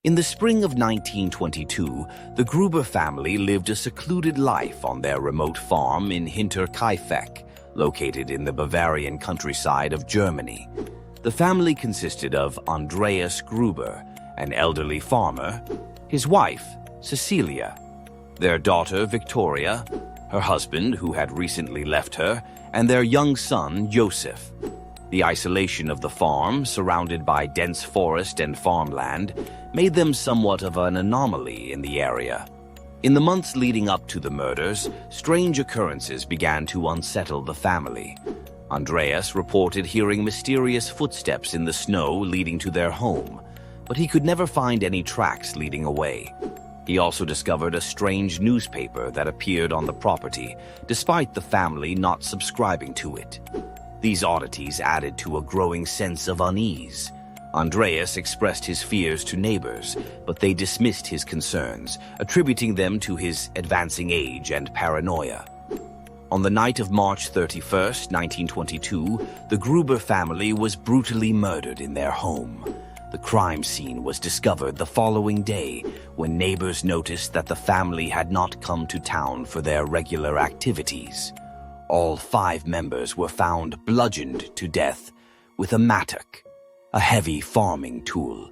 In the spring of 1922, the Gruber family lived a secluded life on their remote farm in Hinterkaifeck, located in the Bavarian countryside of Germany. The family consisted of Andreas Gruber, an elderly farmer, his wife, Cecilia, their daughter, Victoria, her husband, who had recently left her, and their young son, Joseph. The isolation of the farm, surrounded by dense forest and farmland, made them somewhat of an anomaly in the area. In the months leading up to the murders, strange occurrences began to unsettle the family. Andreas reported hearing mysterious footsteps in the snow leading to their home, but he could never find any tracks leading away. He also discovered a strange newspaper that appeared on the property, despite the family not subscribing to it. These oddities added to a growing sense of unease. Andreas expressed his fears to neighbors, but they dismissed his concerns, attributing them to his advancing age and paranoia. On the night of March 31st, 1922, the Gruber family was brutally murdered in their home. The crime scene was discovered the following day when neighbors noticed that the family had not come to town for their regular activities. All 5 members were found bludgeoned to death with a mattock, a heavy farming tool.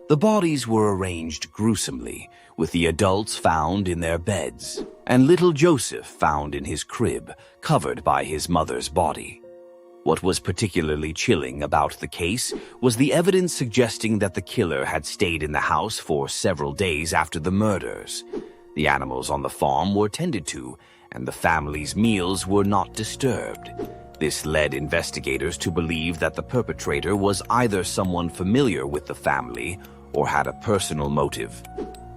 The bodies were arranged gruesomely, with the adults found in their beds, and little Joseph found in his crib, covered by his mother's body. What was particularly chilling about the case was the evidence suggesting that the killer had stayed in the house for several days after the murders. The animals on the farm were tended to, and the family's meals were not disturbed. This led investigators to believe that the perpetrator was either someone familiar with the family or had a personal motive.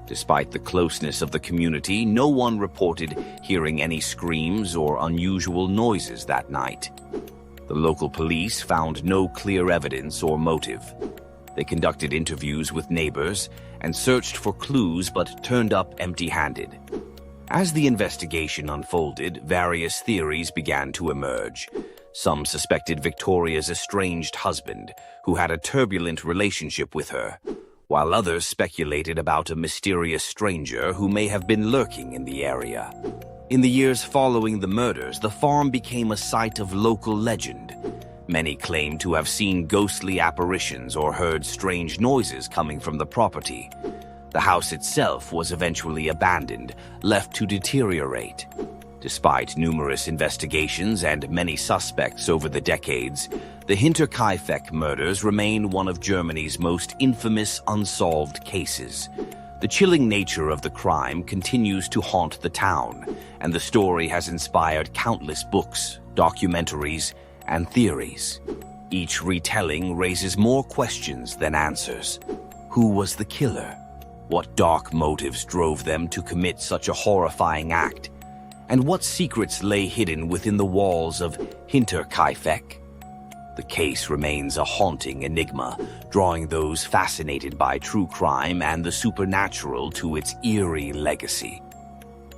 Despite the closeness of the community, no one reported hearing any screams or unusual noises that night. The local police found no clear evidence or motive. They conducted interviews with neighbors and searched for clues but turned up empty-handed. As the investigation unfolded, various theories began to emerge. Some suspected Victoria's estranged husband, who had a turbulent relationship with her, while others speculated about a mysterious stranger who may have been lurking in the area. In the years following the murders, the farm became a site of local legend. Many claimed to have seen ghostly apparitions or heard strange noises coming from the property. The house itself was eventually abandoned, left to deteriorate. Despite numerous investigations and many suspects over the decades, the Hinterkaifeck murders remain one of Germany's most infamous unsolved cases. The chilling nature of the crime continues to haunt the town, and the story has inspired countless books, documentaries, and theories. Each retelling raises more questions than answers. Who was the killer? What dark motives drove them to commit such a horrifying act? And what secrets lay hidden within the walls of Hinterkaifeck? The case remains a haunting enigma, drawing those fascinated by true crime and the supernatural to its eerie legacy.